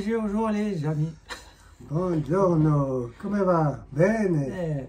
Bonjour les amis. Buongiorno, come va? Bene?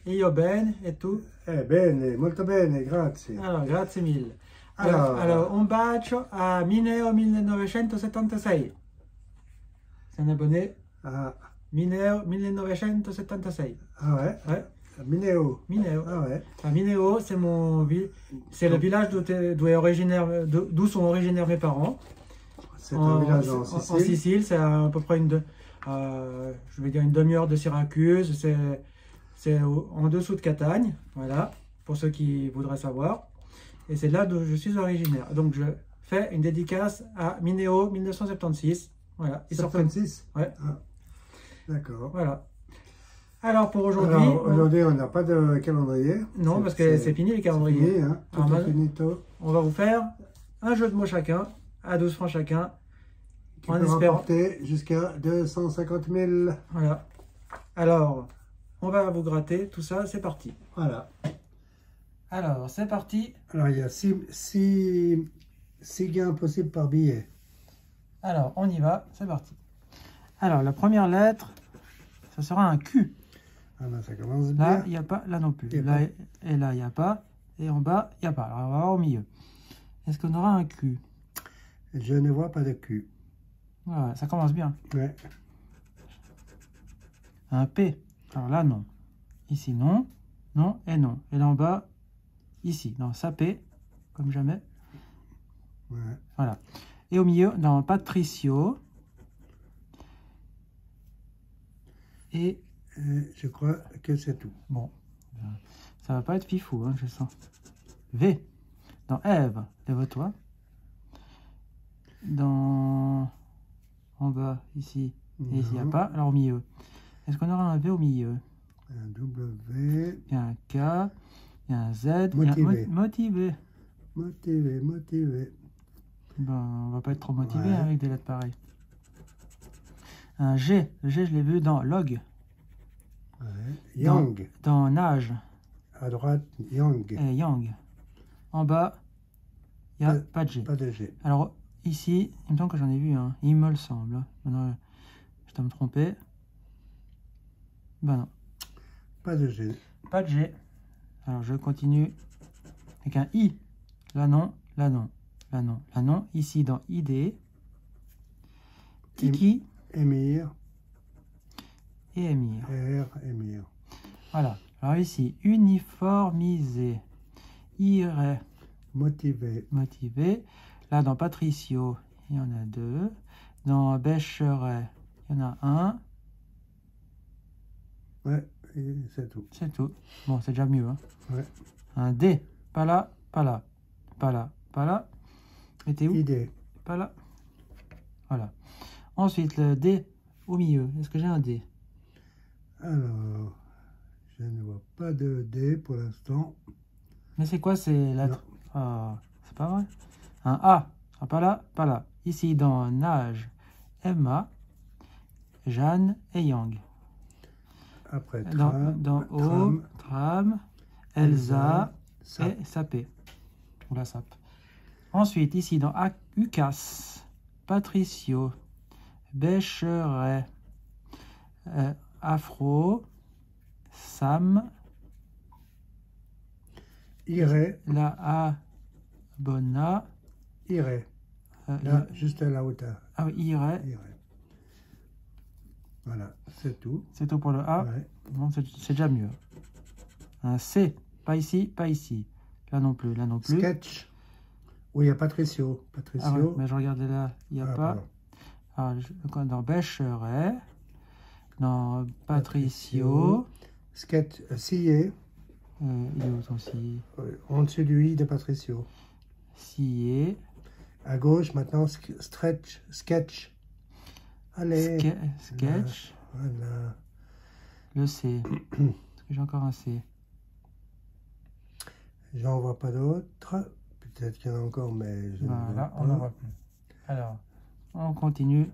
Io bene, e tu? Bene, molto bene, grazie. Allora, grazie mille. Allora, un bacio a Mineo 1976. Sei un abonné? Mineo 1976. Ah ouais? Ouais. Mineo. Mineo. Ah ouais. Mineo, c'est c'est le village d'où sont originaires mes parents. C'est un village en Sicile. En Sicile, c'est à peu près je vais dire une demi-heure de Syracuse. C'est en dessous de Catagne, voilà, pour ceux qui voudraient savoir. Et c'est là d'où je suis originaire. Donc je fais une dédicace à Mineo 1976. Voilà. 76? Ouais. Ah, d'accord. Voilà. Alors pour aujourd'hui... Aujourd'hui, on n'a pas de calendrier. Non, parce que c'est fini les calendriers. Fini, hein? Tout est finito. On va vous faire un jeu de mots chacun, à 12 francs chacun. Qui peut rapporter jusqu'à 250 000. Voilà. Alors, on va vous gratter tout ça, c'est parti. Voilà. Alors, c'est parti. Alors, il y a 6 gains possibles par billet. Alors, on y va, c'est parti. Alors, la première lettre, ça sera un Q. Ah ben, ça commence bien. Là, il n'y a pas, là non plus. Là, et là, il n'y a pas. Et en bas, il n'y a pas. Alors, on va voir au milieu. Est-ce qu'on aura un Q? Je ne vois pas de Q. Ouais, ça commence bien. Ouais. Un P. Alors là, non. Ici, non. Non et non. Et là en bas, ici. Non, ça P, comme jamais. Ouais. Voilà. Et au milieu, dans Patricio. Et je crois que c'est tout. Bon. Ça va pas être fifou, hein, je sens. V. Dans Ève, lève-toi. Dans... En bas, ici. Et ici, il n'y a pas. Alors au milieu. Est-ce qu'on aura un V au milieu? Un W. Il y a un K. Il y a un Z. Motivé. Motivé. Motivé, motivé. Ben, on va pas être trop motivé avec des lettres pareilles. Un G. Le G, je l'ai vu dans log. Ouais. Yang. Dans nage. À droite, yang. Et yang. En bas, il n'y a pas de G. Pas de G. Alors, ici, il me semble que j'en ai vu un. Il me le semble. Maintenant, je dois me tromper. Ben non. Pas de G. Pas de G. Alors, je continue avec un I. Là, non. Là, non. Là, non. Là, non. Ici, dans ID. Tiki. Émir. Et Émir. R, Émir. Voilà. Alors ici, uniformisé. Irait. Motivé. Motivé. Là, dans Patricio, il y en a 2. Dans Bécheret, il y en a 1. Ouais, c'est tout. C'est tout. Bon, c'est déjà mieux. Hein. Ouais. Un D. Pas là, pas là. Pas là, pas là. Et t'es où? ID. Pas là. Voilà. Ensuite, le D au milieu. Est-ce que j'ai un D? Alors, je ne vois pas de D pour l'instant. Mais c'est quoi ces lettres? Ah, c'est pas vrai. Un A. Ah, pas là, pas là. Ici, dans nage, Emma, Jeanne et Yang. Après, dans O, tram, Elsa et Sapé. Ou la Sap. Ensuite, ici, dans Ucas, Patricio, Bécheret, Afro, Sam, Irait. La A, Bona, Irait. Là, juste à la hauteur. Ah oui, Irait. Voilà, c'est tout. C'est tout pour le A. Ouais. Bon, c'est déjà mieux. Un C, pas ici, pas ici. Là non plus, là non plus. Sketch. Oui, il y a Patricio. Ah ouais, mais je regardais là, il n'y a pas. Pardon. Dans Bécheret, dans Patricio. Sketch, scié. Il est où aussi? En dessus du I de Patricio. Scié. À gauche, maintenant, stretch, sketch. Allez. Sketch. Voilà. Le C. Est-ce que j'ai encore un C? J'en vois pas d'autres. Peut-être qu'il y en a encore, mais je ne vois pas. On n'en voit plus. Alors, on continue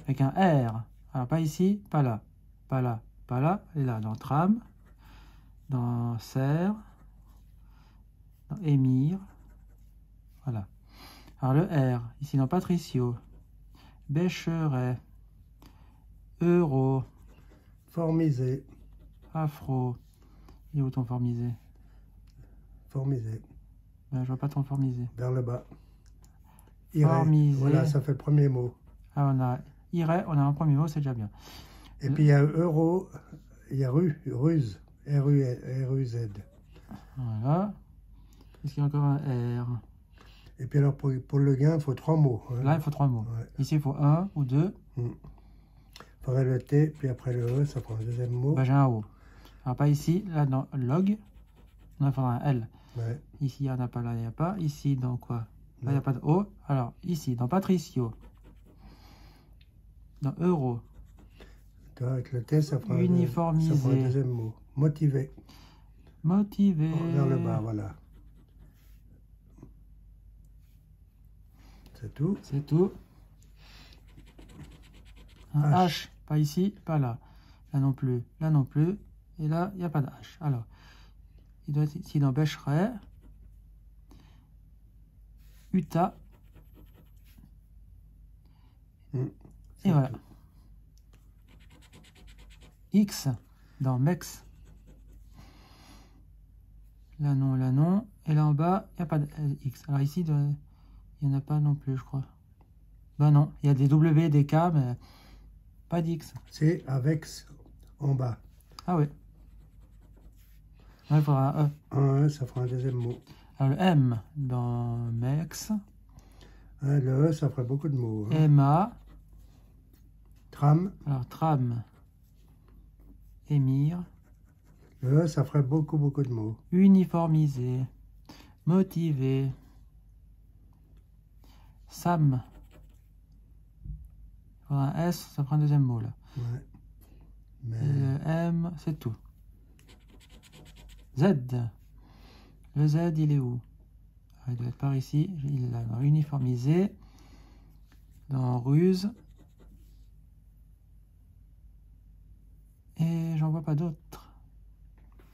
avec un R. Alors, pas ici, pas là. Pas là, pas là. Et là, dans tram, dans serre, dans émir. Voilà. Alors le R, ici dans Patricio. Bécheret. Euro. Formisé. Afro. Il est où ton formisé? Formisé. Ben, je vois pas ton formisé. Vers le bas. Formisé. Voilà, ça fait le premier mot. Ah, on a Iray, on a un premier mot, c'est déjà bien. Et puis il y a euro, il y a ruse. R-U-Z. Voilà. Est-ce qu'il y a encore un R? Et puis alors pour le gain, il faut 3 mots. Hein. Là, il faut 3 mots. Ouais. Ici, il faut 1 ou 2. Il faudrait le T, puis après le E, ça prend un deuxième mot. Ben, j'ai un O. Alors, pas ici. Là, dans log, il faudra un L. Ouais. Ici, il n'y en a pas. Là, il n'y a pas. Ici, dans quoi? Là, il n'y a pas de O. Alors, ici, dans Patricio. Dans euro. Toi, avec le T, ça prend Uniformisé. ça prend un deuxième mot. Motivé. Motivé. Vers le bas, voilà. C'est tout. C'est tout. Un H. Pas ici, pas là. Là non plus, là non plus. Et là, il n'y a pas de H. Alors, il doit être ici dans Bécheret. Utah. Et voilà. Tout. X dans Mex. Là non, là non. Et là en bas, il n'y a pas de X. Alors ici, il n'y en a pas non plus, je crois. Ben non, il y a des W, des K, mais pas d'X. C'est avec en bas. Ah oui. Là, il faudra un E. Un E, ça fera un deuxième mot. Alors le M dans Mex. Le E, ça ferait beaucoup de mots. Hein. Emma. Tram. Alors tram. Émir. Le E, ça ferait beaucoup de mots. Uniformisé. Motivé. Sam. Il faudra un S, ça prend un deuxième mot là. Ouais. Mais... Et le M, c'est tout. Z. Le Z, il est où? Il doit être par ici. Il est là dans uniformisé. Dans ruse. Et j'en vois pas d'autres.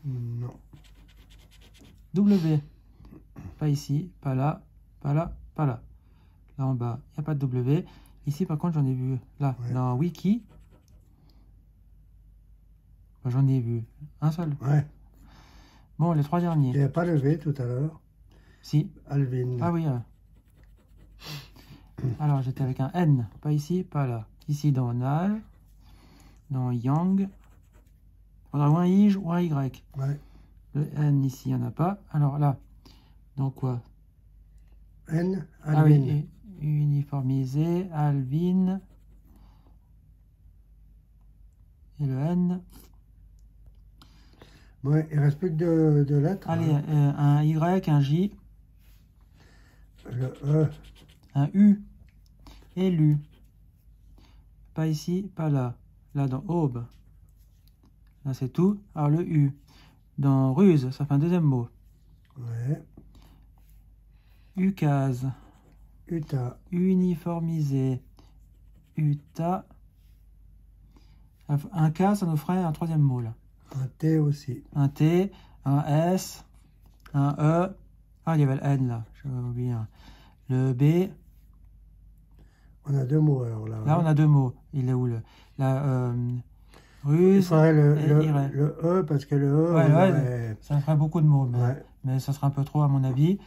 Non. W. Pas ici, pas là, pas là, pas là. Là en bas, il n'y a pas de W. Ici, par contre, j'en ai vu. Là, Ouais. dans Wiki. Ben, j'en ai vu un seul. Ouais. Bon, les 3 Il derniers. n'y avait pas le V tout à l'heure. Si. Alvin. Ah oui. Alors, j'étais avec un N. Pas ici, pas là. Ici, dans Nal. Dans Yang. Il faudra ou un I ou un Y. Ouais. Le N, ici, il n'y en a pas. Alors là, dans quoi? N. Alvin. Ah oui, uniformisé, Alvin. Et le N. Ouais, il ne reste plus que deux lettres. Allez, hein. un Y, un J, Le E. un U. Élu. Pas ici, pas là. Là, dans Aube. Là, c'est tout. Alors, le U. Dans Ruse, ça fait un deuxième mot. Ouais. Ucase. Utah. Uniformisé. Utah. Un K, ça nous ferait un troisième mot, là. Un T aussi. Un T, un S, un E. Ah, il y avait le N, là. J'avais oublié un. Le B. On a deux mots alors là. Là, on a deux mots. Il est où, le... La ruse. Il faudrait et irait. le E parce que le E, Ouais, on ouais, aurait- ça ferait beaucoup de mots, Ouais. mais ça serait un peu trop à mon avis.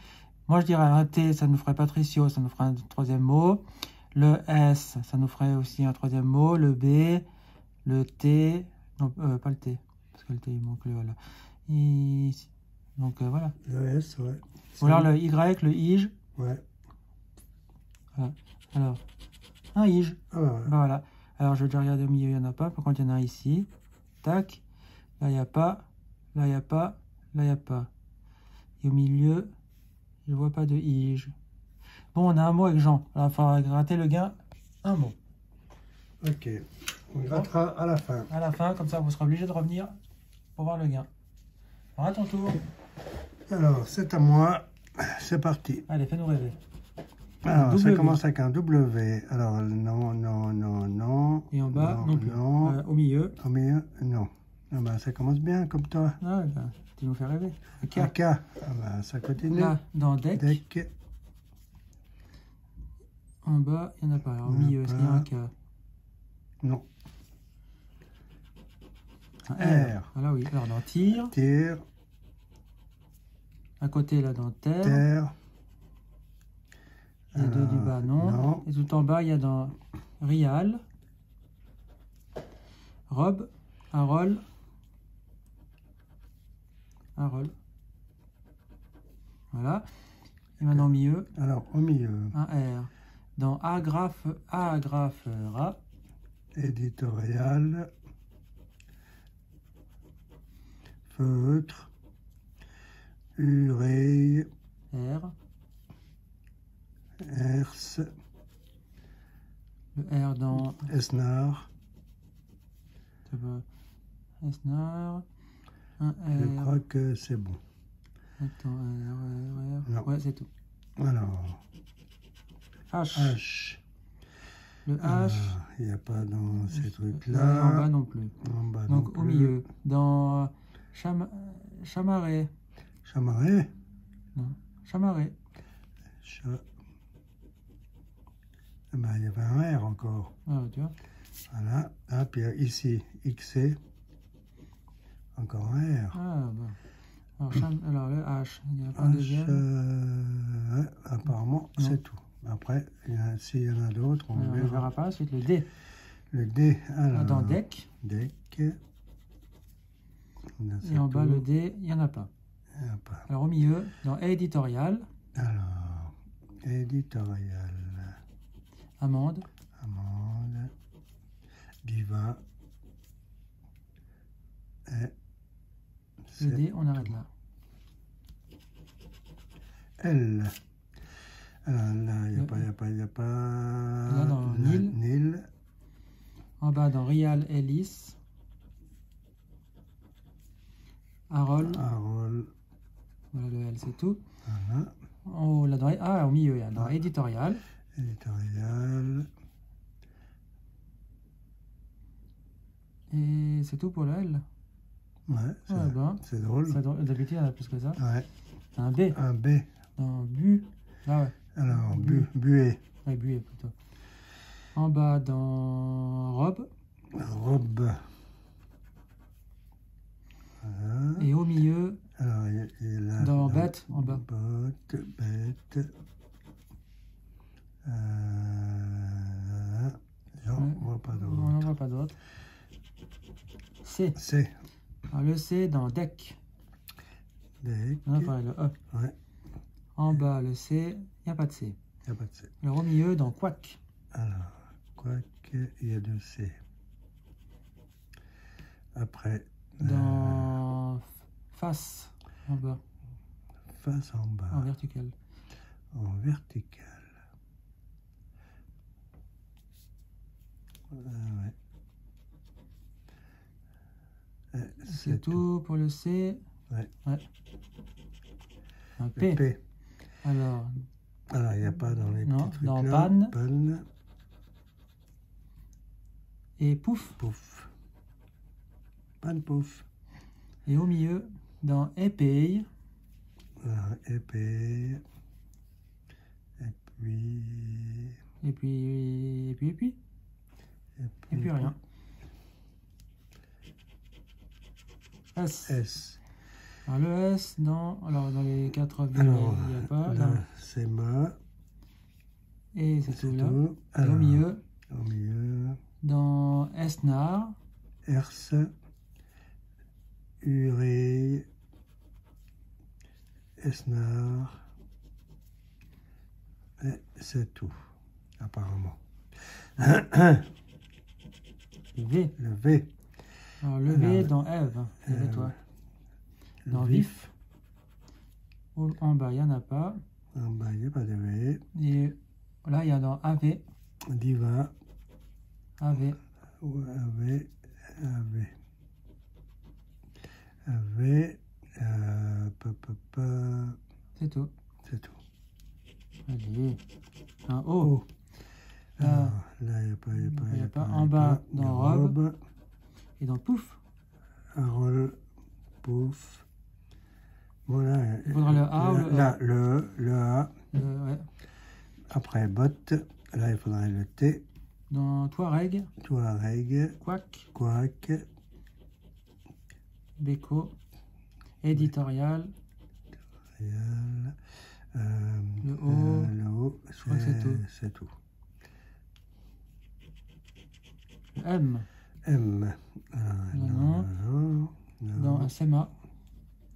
Moi, je dirais un T, ça nous ferait Patricio, ça nous ferait un troisième mot. Le S, ça nous ferait aussi un troisième mot. Le B, le T, non, pas le T, parce que le T, il manque le là. Donc voilà. Le S, ouais. Ou alors le Y, le IJ. Ouais. Voilà. Alors, un IJ. Ah, bah, ouais. Ben voilà. Alors, je vais déjà regarder au milieu, il n'y en a pas. Par contre, il y en a un ici. Tac. Là, il n'y a pas. Là, il n'y a pas. Là, il n'y a pas. Et au milieu, je ne vois pas de IJ. Bon, on a un mot avec Jean. Alors, il faudra gratter le gain. Un mot. Ok. On grattera à la fin. À la fin, comme ça, vous serez obligé de revenir pour voir le gain. Alors, à ton tour. Alors, c'est à moi. C'est parti. Allez, fais-nous rêver. Alors, ça W. commence avec un W. Alors, non, non, non, non. Et en bas, non plus. Non. Au milieu. Au milieu, non. Ah bah, ça commence bien, comme toi. Ah, ben, tu nous fais rêver. Ok. Un K. Ah bah, ça continue. Là, dans deck. Deck. En bas, il n'y en a pas. Alors, au Il y en a milieu, est-ce qu'il y a un pas. K? Non. Un R. R. Voilà, oui. Alors, dans tir. Tir. À côté, là, dans terre. Terre. Les deux du bas, non. Non. Et tout en bas, il y a dans Rial. Rob. Harold. Harold. Voilà. Et maintenant, au milieu, Alors, au milieu, un R. Dans Agrafe, Ra. éditorial, feutre, ureille, R. herse, Le R dans esnar. Esnar. Un Je R. crois que c'est bon. Attends, R. Non. Ouais, c'est tout. Alors, H. H. Le H. Il n'y a pas dans ces En bas trucs-là. non plus. En bas Donc non au plus. milieu, dans Chamaret. Chamaret. Non, Chamaret. Ah ben, il y avait un R encore. Ah, tu vois. Voilà. Ah, puis ici, XC. Encore un R. Ah, bon. Alors le H, il n'y a pas un H, deuxième. ouais, apparemment, Non. c'est tout. Après, s'il y en a d'autres, on On ne verra. verra pas. Ensuite le D. Le D, alors. Dans deck. Deck. Là, c'est Et en bas tout. le D, il n'y en a pas. Il y en a pas. Alors au milieu, dans éditorial, Alors, éditorial. amende. Amande. Diva. Et Le c'est D, on arrête là. L. Alors là, il n'y a Le- pas, il n'y a pas, il n'y a pas. Là, dans La- Nil. Nil. En bas, dans Rial Ellis. Harold. Harold. Voilà le L, c'est tout. Voilà. En haut, là, au milieu, il y a dans éditorial. Éditorial. Et c'est tout pour le L. Ouais, Ouais, ben, c'est drôle. d'habitude, il y en a plus que ça. Ouais. Un B. Un B. Dans bu. Ah ouais. Alors, buée. Ouais, buée plutôt. En bas, dans robe. Robe. Voilà. Et au milieu, Alors, il est là. dans bête, en bas. Botte, bête. J'en Ouais. vois pas On d'autre. n'en voit pas d'autres. C. C. Alors, le C dans deck. Deck. Non, pas le E. Ouais, En bas, le C, il n'y a pas de C. il n'y a pas de C. Alors, au milieu, dans quack. Alors, quoique, il y a deux C. Après, Dans face, en bas, face en bas, en vertical. en vertical. Ouais. C'est tout pour le C. Ouais. Un Le P. P. Alors, Alors, il n'y a pas dans les Non, petits trucs dans là. panne. Panne. et pouf. Pouf. Panne, pouf. Et au milieu, dans épée. Alors, épée. Et puis... Et puis. Et puis rien. S. S. Alors le S, alors dans les 4 villes, Alors, il n'y a pas. là, Là. c'est ma. Et c'est C'est tout là. tout. Et au Alors, milieu, Au milieu. dans Esnar. Herse. Ureille. Esnar. Et c'est tout, apparemment. V. Le V. Alors le V Alors, dans Ève. Et toi. Le Dans vif. En bas, il n'y en a pas. En bas, il n'y a pas de V. Et là, il y a dans AV. Diva. AV. Ou AV. AV. AV. C'est tout. C'est tout. Allez. Un O. Oh. Là, Alors, là, il n'y a pas. il y a pas. En bas, dans robe. Et dans pouf. Harold. Pouf. Voilà. Il faudra le A ou le E. Là, le A. Ouais. Après, botte. Là, il faudrait le T. Dans Touareg, Touareg, Quack, Quack, Beko, éditorial, Réal, le O, le O, crois que c'est tout. c'est tout. le M, M. non. Non. Dans Sema,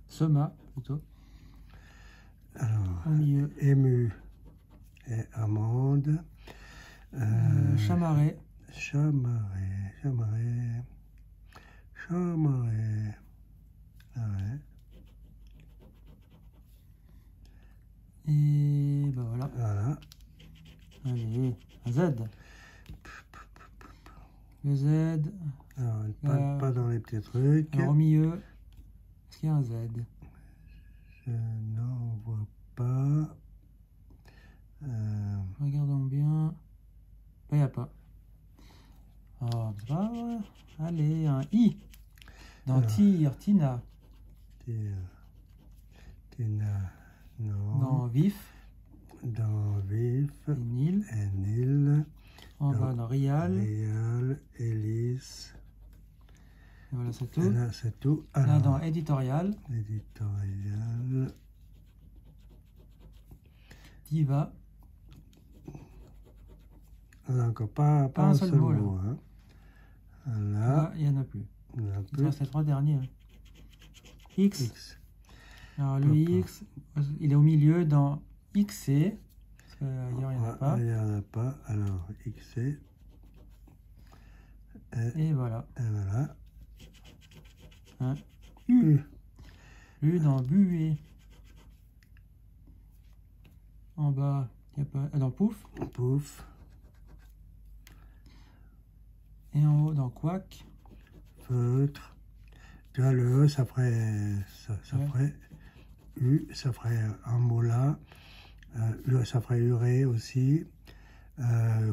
Sema plutôt, Alors, au milieu, ému et amande. Chamaret, Chamaret, Chamaret, Chamaret. Ah ouais. et ben voilà. Voilà. Allez, un Z. Le Z, Alors, pas dans les petits trucs. alors au milieu, est-ce qu'il y a un Z? Je n'en vois pas. Regardons bien. Il n'y a pas. Oh, c'est pas vrai. Allez, un I. Dans Alors. tir, Tina. Tina, non. Dans vif, Dans vif. et Nil. Nil. En bas, dans Rial. Réal, Hélice. Et voilà, c'est Et tout. là, c'est tout. Là, Alors, dans éditorial, éditorial. Diva. On n'a encore pas un seul mot. Hein. Là, Là, il n'y en a plus. on a Il plus. reste les trois derniers. Hein. X. X. Alors, le X, il est au milieu dans XC. Parce qu'ailleurs, il n'y en a pas. Il n'y en a pas. Alors, XC. Et voilà. Et voilà. Hein. U. U. U dans buée. En bas, il n'y a pas. Dans pouf. Pouf. Et en haut, dans quack. Feutre. Tu vois, le E, ça ferait. Ça Ouais. ferait. U, ça ferait un mot là. Ça ferait urée aussi.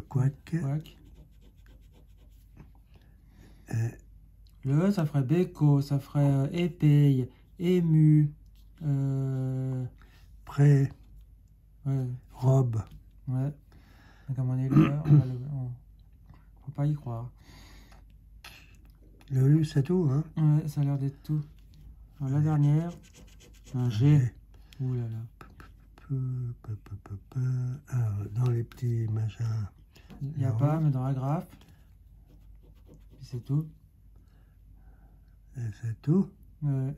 Quack. Quack. Et Le E, ça ferait béco, ça ferait épaye, ému. pré. Ouais. Robe. Ouais. Et comme on est là, on faut pas y croire. Le U, c'est tout, hein? Ouais, ça a l'air d'être tout. Alors, la dernière, un G. Ouh là là. Alors, dans les petits machins. Il n'y a Non. pas, mais dans agrafe. Puis c'est tout. Et c'est tout. Ouais.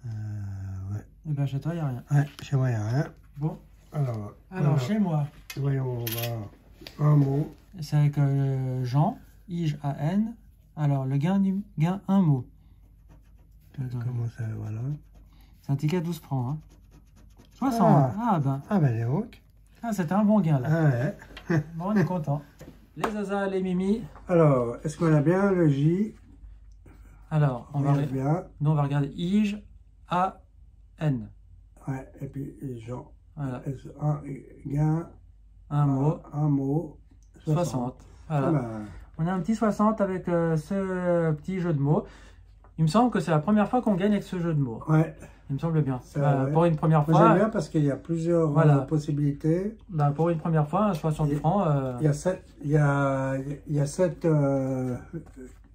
Ouais. Et ben chez toi, il n'y a rien. Ouais, chez moi, il n'y a rien. Bon. Alors, Alors, chez moi, voyons voir un mot. c'est avec Jean, I-J-A-N. Alors, le gain, un mot. Comment ça, voilà. C'est un ticket à 12 francs. Hein. 60. Ah ben. Ah ben donc. Ah, c'était un bon gain là. Ah ouais. Bon, on est content. Les Zaza, les Mimi. Alors, est-ce qu'on a bien le J? Alors, on va, bien. nous, on va regarder I-J-A-N. Ouais, et puis Jean. Voilà. Un gain. Un mot. Un mot. 60. Voilà. Ah ben, On a un petit 60 avec ce petit jeu de mots. Il me semble que c'est la première fois qu'on gagne avec ce jeu de mots. ouais. Il me semble bien. Ouais. Pour une première Moi, j'aime fois, bien parce qu'il y a plusieurs Voilà. possibilités. pour une première fois, un 60 francs. Il y a 7. Il y a 7.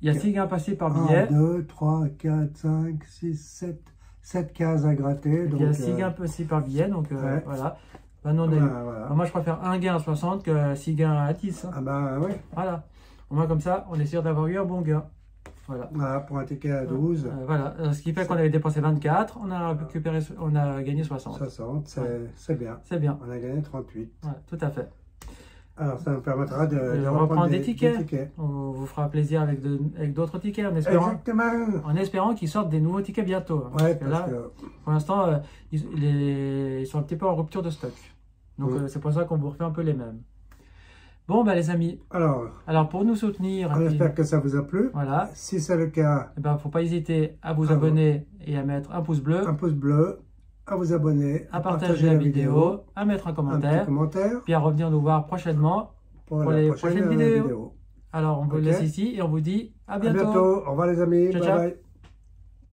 Il y a 6 gains passés par 1, billet. 2, 3, 4, 5, 6, 7 cases à gratter. Il y a 6 gains passés par billet. Donc ouais. voilà. Ben, nous, on a eu- Voilà. moi, je préfère un gain à 60 que 6 gains à 10. Hein. Ah ben oui. Voilà. Au moins comme ça, on est sûr d'avoir eu un bon gain. Voilà. Voilà, pour un ticket à 12. Voilà. Ce qui fait qu'on avait dépensé 24, on a récupéré, on a gagné 60. 60, Ouais. c'est bien. C'est bien. On a gagné 38. Ouais, tout à fait. Alors ça nous permettra de reprendre des tickets. des tickets. On vous fera plaisir avec d'autres tickets en espérant, Exactement. qu'ils sortent des nouveaux tickets bientôt. Hein. Ouais, Parce que là, pour l'instant, ils sont un petit peu en rupture de stock. Donc c'est pour ça qu'on vous refait un peu les mêmes. Bon, bah, les amis, alors pour nous soutenir, on espère que ça vous a plu. voilà, Si c'est le cas, il ne faut pas hésiter à vous abonner et à mettre un pouce bleu, un pouce bleu, à vous abonner, à partager la vidéo, à mettre un un commentaire, petit commentaire puis à revenir nous voir prochainement pour les la prochaines prochaine vidéos. vidéo. Alors, on vous laisse ici et on vous dit à À bientôt. bientôt. Au revoir les amis. Ciao, Bye ciao. bye.